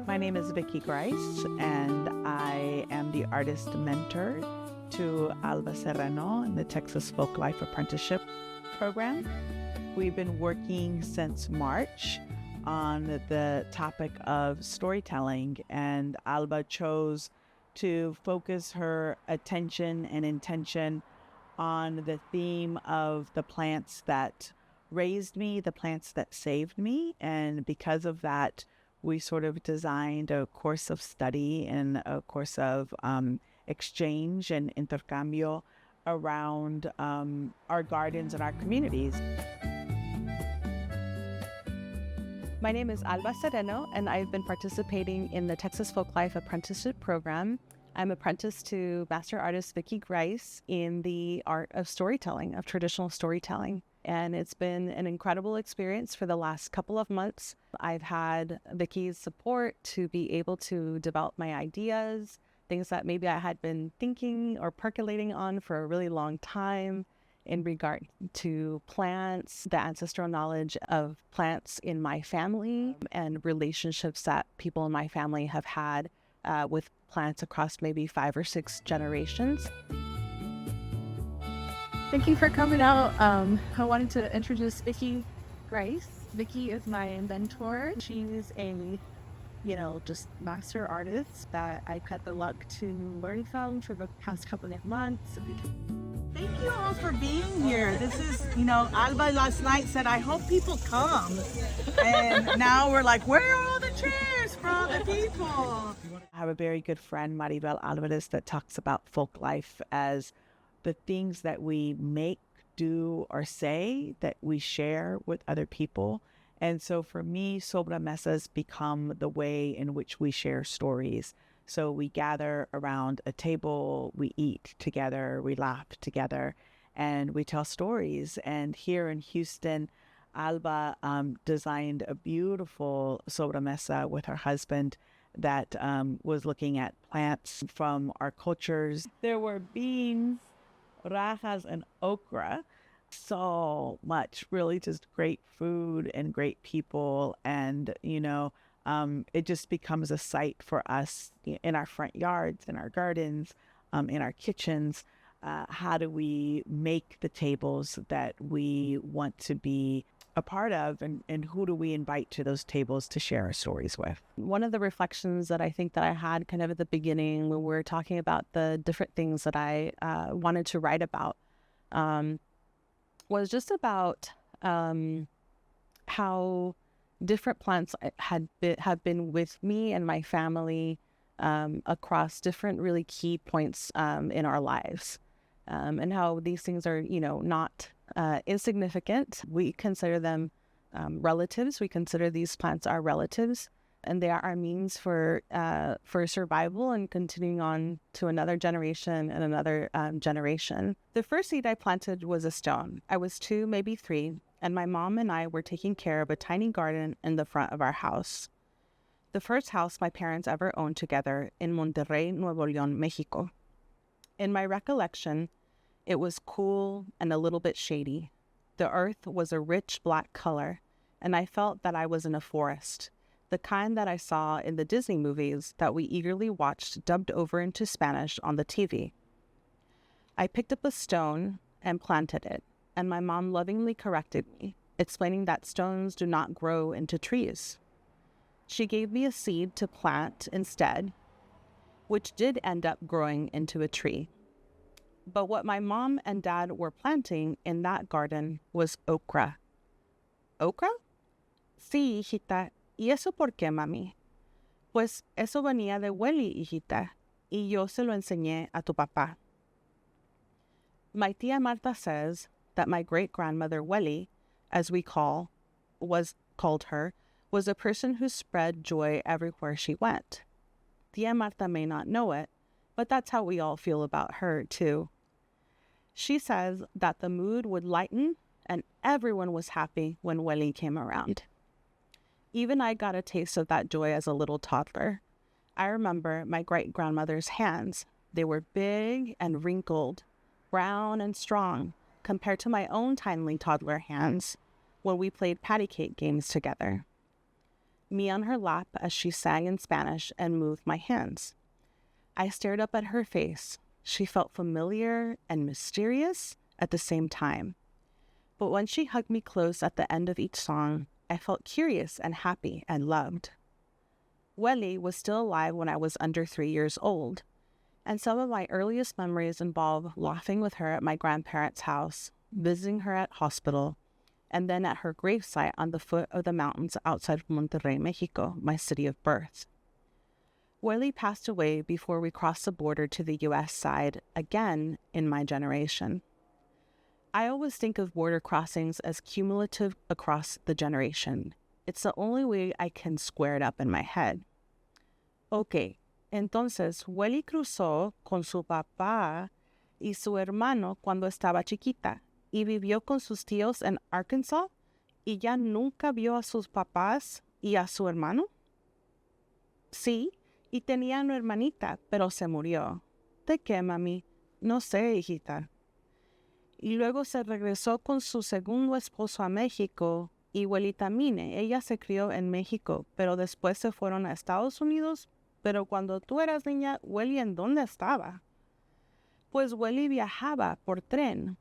My name is Vicky Grise, and I am the artist mentor to Alba Sereno in the Texas Folklife Apprenticeship program. We've been working since March on the topic of storytelling, and Alba chose to focus her attention and intention on the theme of the plants that raised me, the plants that saved me. And because of that, we sort of designed a course of study and a course of exchange and intercambio around our gardens and our communities. My name is Alba Sereno, and I've been participating in the Texas Folklife Apprenticeship program. I'm apprenticed to master artist Vicky Grise in the art of storytelling, of traditional storytelling. And it's been an incredible experience for the last couple of months. I've had Vicky's support to be able to develop my ideas, things that maybe I had been thinking or percolating on for a really long time in regard to plants, the ancestral knowledge of plants in my family, and relationships that people in my family have had with plants across maybe 5 or 6 generations. Thank you for coming out. I wanted to introduce Vicky Grise. Vicky is my mentor. She's a, just master artist that I've had the luck to learn from for the past couple of months. Thank you all for being here. This is, Alba last night said, I hope people come. And now we're like, where are all the chairs for all the people? I have a very good friend, Maribel Alvarez, that talks about folk life as the things that we make, do, or say that we share with other people. And so for me, sobremesas become the way in which we share stories. So we gather around a table, we eat together, we laugh together, and we tell stories. And here in Houston, Alba designed a beautiful sobremesa with her husband that was looking at plants from our cultures. There were beans, rajas, and okra. So much, really just great food and great people. And, it just becomes a site for us in our front yards, in our gardens, in our kitchens. How do we make the tables that we want to be a part of, and who do we invite to those tables to share our stories with? One of the reflections that I think that I had kind of at the beginning when we were talking about the different things that I wanted to write about was just about how different plants have been with me and my family across different really key points in our lives, and how these things are, not insignificant. We consider them relatives. We consider these plants our relatives, and they are our means for survival and continuing on to another generation and another generation. The first seed I planted was a stone. I was 2, maybe 3, and my mom and I were taking care of a tiny garden in the front of our house. The first house my parents ever owned together in Monterrey, Nuevo León, Mexico. In my recollection, it was cool and a little bit shady. The earth was a rich black color, and I felt that I was in a forest, the kind that I saw in the Disney movies that we eagerly watched dubbed over into Spanish on the TV. I picked up a stone and planted it, and my mom lovingly corrected me, explaining that stones do not grow into trees. She gave me a seed to plant instead, which did end up growing into a tree. But what my mom and dad were planting in that garden was okra. ¿Okra? Sí, hijita. ¿Y eso por qué, mami? Pues eso venía de Welly, hijita, y yo se lo enseñé a tu papá. My tía Marta says that my great-grandmother Welly, as we called her, was a person who spread joy everywhere she went. Tía Marta may not know it, but that's how we all feel about her, too. She says that the mood would lighten and everyone was happy when Welly came around. Even I got a taste of that joy as a little toddler. I remember my great-grandmother's hands. They were big and wrinkled, brown and strong, compared to my own tiny toddler hands when we played patty cake games together. me on her lap as she sang in Spanish and moved my hands. I stared up at her face. She felt familiar and mysterious at the same time. But when she hugged me close at the end of each song, I felt curious and happy and loved. Welly was still alive when I was under 3 years old, and some of my earliest memories involve laughing with her at my grandparents' house, visiting her at hospital, and then at her gravesite on the foot of the mountains outside of Monterrey, Mexico, my city of birth. Welly passed away before we crossed the border to the U.S. side, again in my generation. I always think of border crossings as cumulative across the generation. It's the only way I can square it up in my head. Ok, entonces Welly cruzó con su papá y su hermano cuando estaba chiquita y vivió con sus tíos en Arkansas y ya nunca vio a sus papás y a su hermano. Sí, y tenía una hermanita, pero se murió. ¿De qué, mami? No sé, hijita. Y luego se regresó con su segundo esposo a México y Welita Mine. Ella se crió en México, pero después se fueron a Estados Unidos. Pero cuando tú eras niña, Welly, ¿en dónde estaba? Pues Welly viajaba por tren.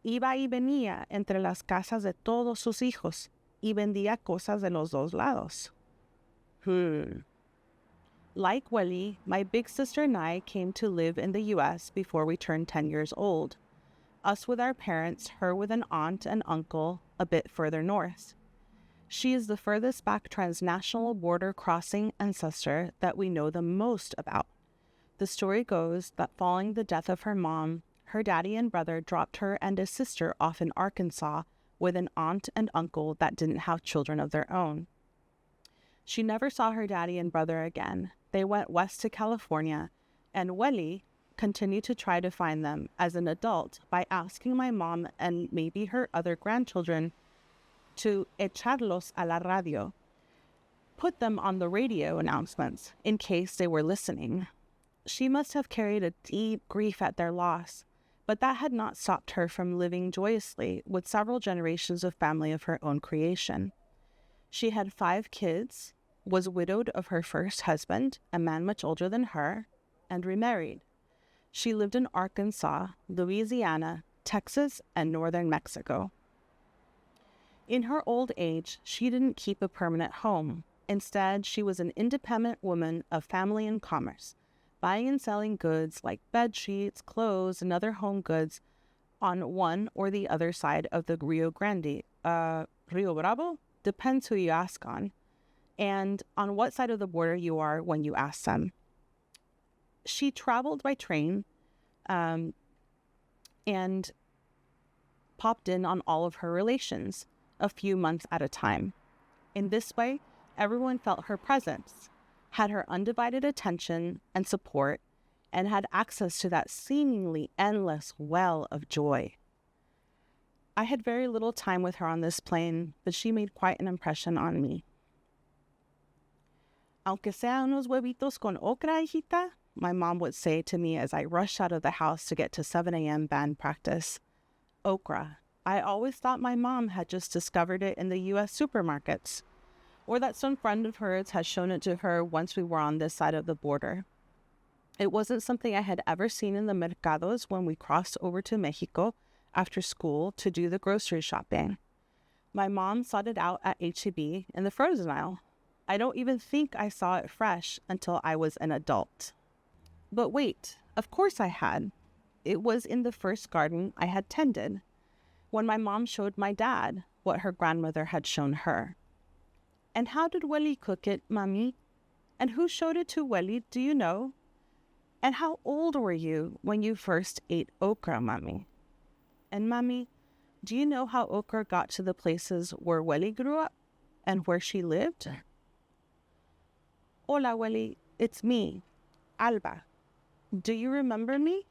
Iba y venía entre las casas de todos sus hijos y vendía cosas de los dos lados. Like Welly, my big sister and I came to live in the U.S. before we turned 10 years old. Us with our parents, her with an aunt and uncle a bit further north. She is the furthest back transnational border crossing ancestor that we know the most about. The story goes that following the death of her mom, her daddy and brother dropped her and a sister off in Arkansas with an aunt and uncle that didn't have children of their own. She never saw her daddy and brother again. They went west to California, and Welly continued to try to find them as an adult by asking my mom and maybe her other grandchildren to echarlos a la radio, put them on the radio announcements in case they were listening. She must have carried a deep grief at their loss, but that had not stopped her from living joyously with several generations of family of her own creation. She had 5 kids, was widowed of her first husband, a man much older than her, and remarried. She lived in Arkansas, Louisiana, Texas, and northern Mexico. In her old age, she didn't keep a permanent home. Instead, she was an independent woman of family and commerce, buying and selling goods like bed sheets, clothes, and other home goods on one or the other side of the Rio Grande. Rio Bravo? Depends who you ask on, and on what side of the border you are when you ask them. She traveled by train and popped in on all of her relations a few months at a time. In this way, everyone felt her presence, had her undivided attention and support, and had access to that seemingly endless well of joy. I had very little time with her on this plane, but she made quite an impression on me. Aunque sea unos huevitos con okra, hijita, my mom would say to me as I rushed out of the house to get to 7 a.m. band practice. Okra. I always thought my mom had just discovered it in the U.S. supermarkets, or that some friend of hers had shown it to her once we were on this side of the border. It wasn't something I had ever seen in the mercados when we crossed over to Mexico after school to do the grocery shopping. My mom sought it out at H-E-B in the frozen aisle. I don't even think I saw it fresh until I was an adult. But wait, of course I had. It was in the first garden I had tended, when my mom showed my dad what her grandmother had shown her. And how did Welly cook it, Mami? And who showed it to Welly, do you know? And how old were you when you first ate okra, Mami? And Mami, do you know how okra got to the places where Welly grew up and where she lived? Hola, Welly, it's me, Alba. Do you remember me?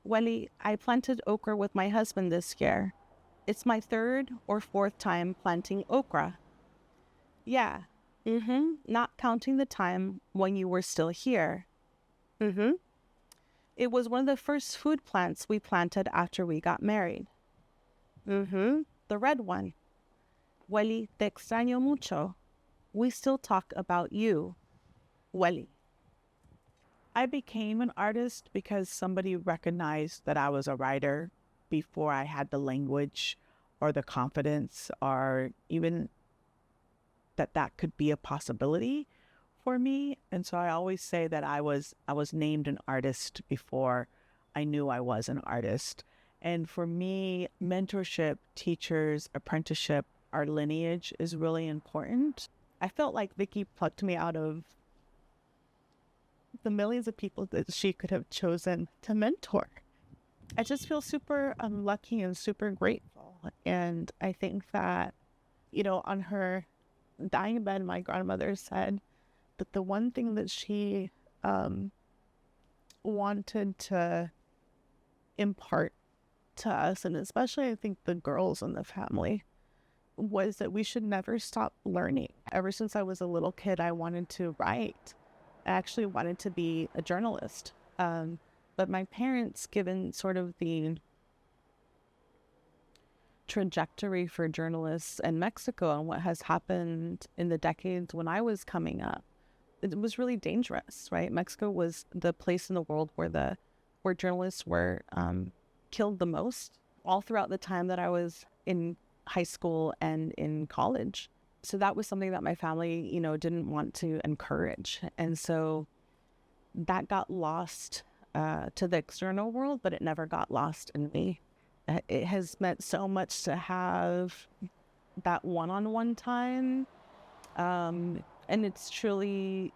Welly, I planted okra with my husband this year. It's my 3rd or 4th time planting okra. Yeah, not counting the time when you were still here. It was one of the first food plants we planted after we got married. The red one. Welly, te extraño mucho. we still talk about you, Welly. I became an artist because somebody recognized that I was a writer before I had the language or the confidence or even that could be a possibility for me. And so I always say that I was named an artist before I knew I was an artist. And for me, mentorship, teachers, apprenticeship, our lineage is really important. I felt like Vicky plucked me out of the millions of people that she could have chosen to mentor. I just feel super lucky and super grateful. And I think that, on her dying bed, my grandmother said that the one thing that she wanted to impart to us, and especially I think the girls in the family, was that we should never stop learning. Ever since I was a little kid, I wanted to write. I actually wanted to be a journalist. But my parents, given sort of the trajectory for journalists in Mexico and what has happened in the decades when I was coming up, it was really dangerous, right? Mexico was the place in the world where journalists were killed the most all throughout the time that I was in high school and in college. So that was something that my family, didn't want to encourage. And so that got lost to the external world, but it never got lost in me. It has meant so much to have that one-on-one time. And it's truly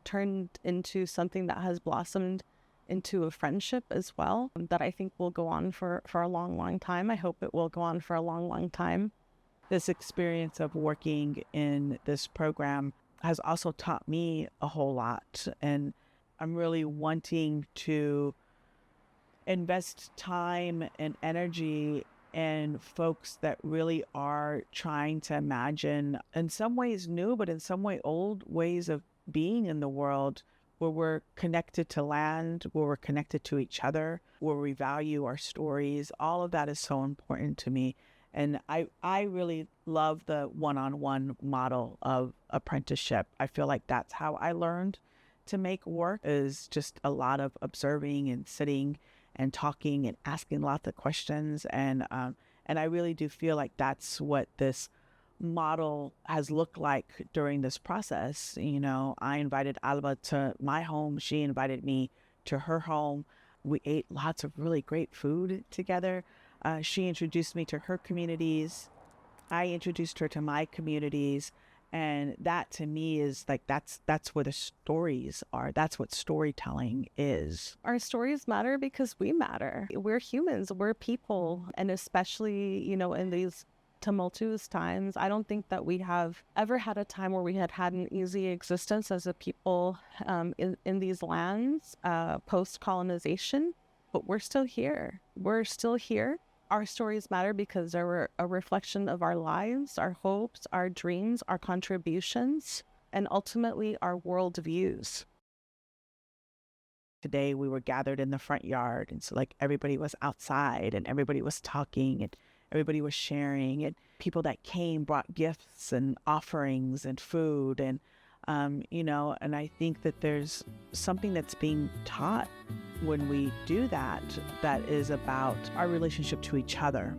turned into something that has blossomed into a friendship as well, that I think will go on for a long, long time. I hope it will go on for a long, long time. This experience of working in this program has also taught me a whole lot. And I'm really wanting to invest time and energy in folks that really are trying to imagine, in some ways new, but in some way old ways of being in the world, where we're connected to land, where we're connected to each other, where we value our stories. All of that is so important to me. And I really love the one-on-one model of apprenticeship. I feel like that's how I learned to make work, is just a lot of observing and sitting and talking and asking lots of questions. And I really do feel like that's what this model has looked like during this process. I invited Alba to my home. She invited me to her home. We ate lots of really great food together. She introduced me to her communities. I introduced her to my communities. And that to me is like, that's where the stories are. That's what storytelling is. Our stories matter because we matter. We're humans, we're people. And especially, in these tumultuous times, I don't think that we have ever had a time where we had an easy existence as a people in these lands post-colonization. But we're still here. We're still here. Our stories matter because they're a reflection of our lives, our hopes, our dreams, our contributions, and ultimately our worldviews. Today we were gathered in the front yard, and so like everybody was outside and everybody was talking and everybody was sharing, and people that came brought gifts and offerings and food, and and I think that there's something that's being taught when we do that is about our relationship to each other.